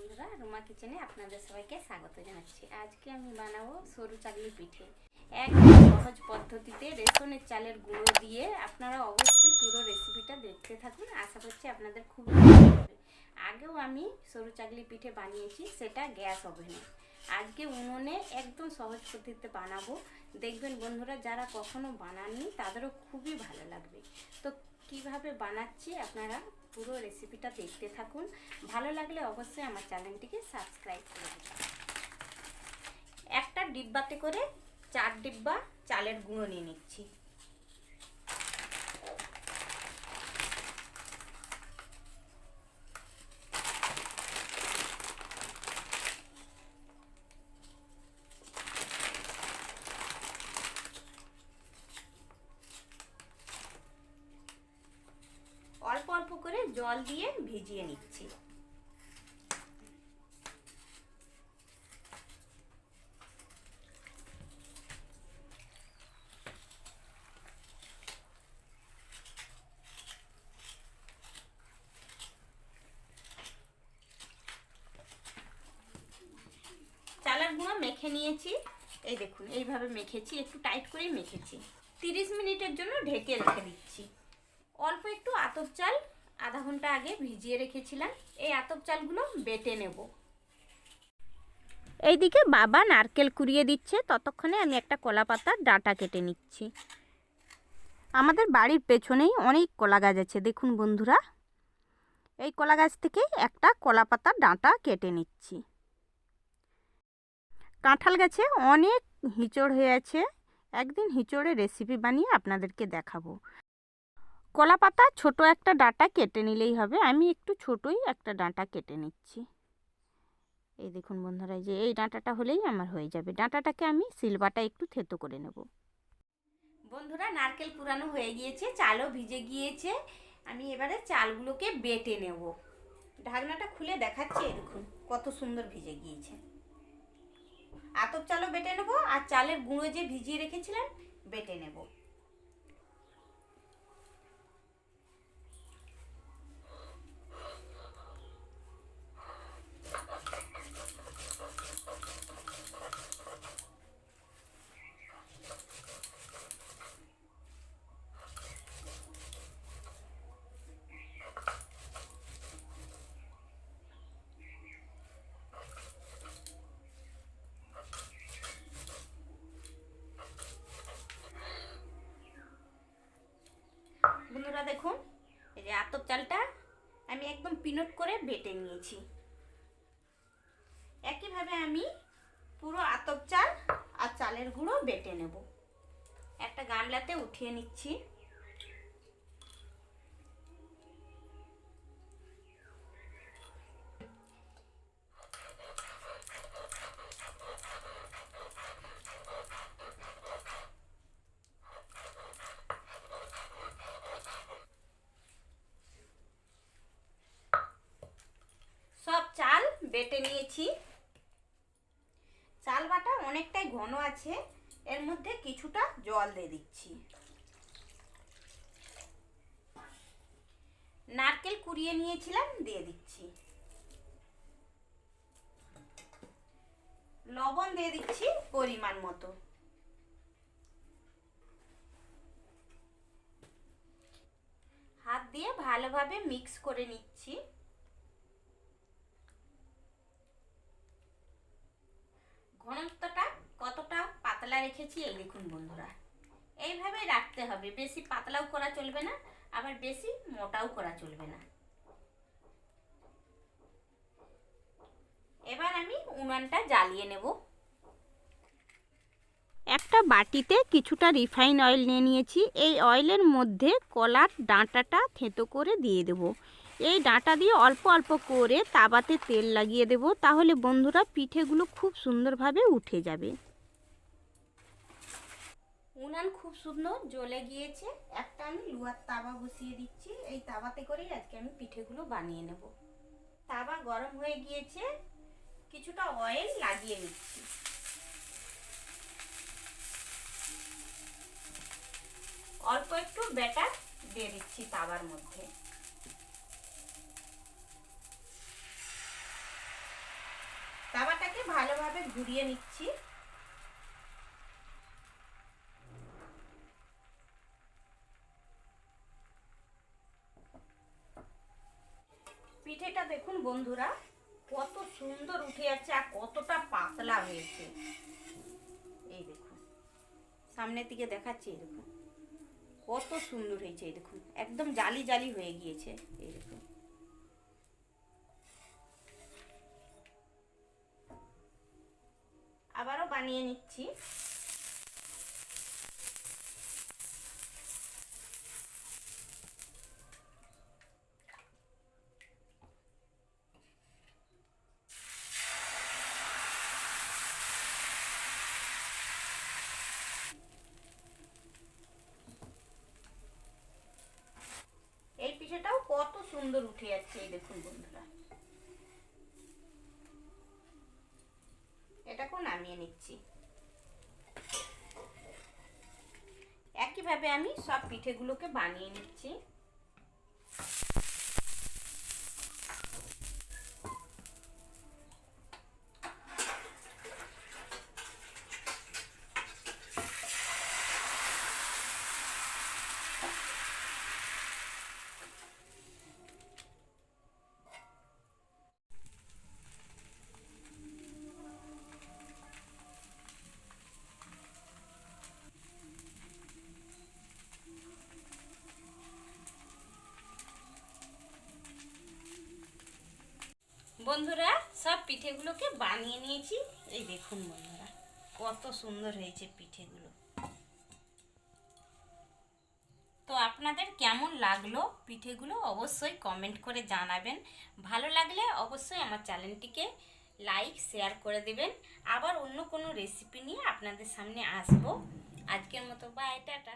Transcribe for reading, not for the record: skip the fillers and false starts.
বন্ধুরা, রুমা কিচেনে আপনাদের সবাইকে স্বাগত জানাচ্ছি। আজকে আমি বানাবো সরু চাকলি পিঠে। একদম সহজ পদ্ধতিতে রেশনের চালের গুঁড়ো দিয়ে। আপনারা অবশ্যই পুরো রেসিপিটা দেখতে থাকুন, আশা করছি আপনাদের খুব ভালো লাগবে। আগেও আমি সরু চাকলি পিঠে বানিয়েছি, সেটা গ্যাস ওভেনে। আজকে উনুনে একদম সহজ পদ্ধতিতে বানাবো। দেখবেন বন্ধুরা, যারা কখনো বানাননি তাদেরও খুবই ভালো লাগবে। তো কিভাবে বানাচ্ছি আপনারা পুরো রেসিপিটা দেখতে থাকুন। ভালো লাগলে অবশ্যই আমার চ্যানেলটিকে সাবস্ক্রাইব করে দেবেন। একটা ডিব্বাতে করে 4 ডিব্বা চালের গুঁড়ো নিয়ে নিচ্ছি। অল্প অল্প করে জল দিয়ে ভিজিয়ে নিচ্ছি। চালের গুঁড়ো মেখে নিয়েছি, এই দেখুন এইভাবে মেখেছি, একটু টাইট করেই মেখেছি। 30 মিনিটের জন্য ঢেকে রেখে দিচ্ছি। অল্প একটু আতপ চাল আধা ঘন্টা আগে ভিজিয়ে রেখেছিলাম, এই আতপ চালগুলো বেটে নেব। এইদিকে বাবা নারকেল কুড়িয়ে দিচ্ছে, ততক্ষণে আমি একটা কলা পাতার ডাঁটা কেটে নিচ্ছি। আমাদের বাড়ির পেছনেই অনেক কলা গাছ আছে, দেখুন বন্ধুরা। এই কলা গাছ থেকে একটা কলা পাতার ডাঁটা কেটে নিচ্ছি। কাঁঠাল গাছে অনেক হিঁচড় হয়ে আছে, একদিন হিঁচড়ের রেসিপি বানিয়ে আপনাদেরকে দেখাবো। কলা পাতা ছোট একটা ডাঁটা কেটে নিলেই হবে, আমি একটু ছোটই একটা ডাঁটা কেটে নিচ্ছি। এই দেখুন বন্ধুরা, এই যে এই ডাঁটাটা হলেই আমার হয়ে যাবে। ডাঁটাটাকে আমি শিলবাটায় একটু থেতো করে নেব। বন্ধুরা, নারকেল পুরানো হয়ে গিয়েছে, চালও ভিজে গিয়েছে। আমি এবারে চালগুলোকে বেটে নেব। ঢাকনাটা খুলে দেখাচ্ছি, এই দেখুন কত সুন্দর ভিজে গিয়েছে। আতপ চালও বেটে নেব, আর চালের গুঁড়ো যে ভিজিয়ে রেখেছিলাম বেটে নেব। বন্ধুরা দেখুন, এই যে আতপ চালটা আমি একদম পিনট করে বেটে নিয়েছি। একইভাবে আমি পুরো আতপ চাল আর চালের গুঁড়ো বেটে নেব। একটা গামলাতে উঠিয়ে নিচ্ছি। সব চাল বেটে নিয়েছি। চাল বাটা অনেকটাই ঘন আছে, এর মধ্যে কিছুটা জল দিয়ে দিচ্ছি। নারকেল কুড়িয়ে নিয়েছিলাম, দিয়ে দিচ্ছি। লবণ দিয়ে দিচ্ছি পরিমাণ মতো। হাত দিয়ে ভালোভাবে মিক্স করে নিচ্ছি। ঘনত্বটা কতটা পাতলা রেখেছি এই দেখুন বন্ধুরা, এইভাবে রাখতে হবে। বেশি পাতলাও করা চলবে না, আবার বেশি মোটাও করা চলবে না। এবার আমি উনানটা জ্বালিয়ে নেব। একটা বাটিতে কিছুটা রিফাইন অয়েল নিয়ে নিয়েছি। এই অয়েলের মধ্যে কলার ডাঁটাটা থেতো করে দিয়ে দেব। এই ডাঁটা দিয়ে অল্প অল্প করে তাওয়াতে তেল লাগিয়ে দেব, তাহলে বন্ধুরা পিঠেগুলো খুব সুন্দরভাবে উঠে যাবে। উনান খুব সুন্দর জ্বলে গিয়েছে। একটা আমি লোহার তাওয়া বসিয়ে দিচ্ছি, এই তাওয়াতে করেই আজকে আমি পিঠেগুলো বানিয়ে নেব। তাওয়া গরম হয়ে গিয়েছে, কিছুটা অয়েল লাগিয়ে নিচ্ছি। অল্প একটু ব্যাটার দিয়ে দিচ্ছি তাওয়ার মধ্যে। ভালোভাবে ঘুরিয়ে নিচ্ছি। পিঠেটা দেখুন বন্ধুরা কত সুন্দর উঠে যাচ্ছে আর কতটা পাতলা হয়েছে। এই দেখুন সামনের দিকে দেখাচ্ছি, এই দেখুন কত সুন্দর হয়েছে। এই দেখুন একদম জালি জালি হয়ে গিয়েছে। এই দেখুন আবারও বানিয়ে নিচ্ছি। এই পিঠেটাও কত সুন্দর উঠে যাচ্ছে। এই দেখুন বন্ধুরা, এটাকেও নামিয়ে নিচ্ছি। একইভাবে আমি সব পিঠেগুলোকে বানিয়ে নিচ্ছি। বন্ধুরা সব পিঠেগুলোকে বানিয়ে নিয়েছি। এই দেখুন বন্ধুরা কত সুন্দর হয়েছে পিঠেগুলো। তো আপনাদের কেমন লাগলো পিঠেগুলো অবশ্যই কমেন্ট করে জানাবেন। ভালো লাগলে অবশ্যই আমার চ্যানেলটিকে লাইক শেয়ার করে দেবেন। আবার অন্য কোনো রেসিপি নিয়ে আপনাদের সামনে আসবো। আজকের মতো বাই, টাটা।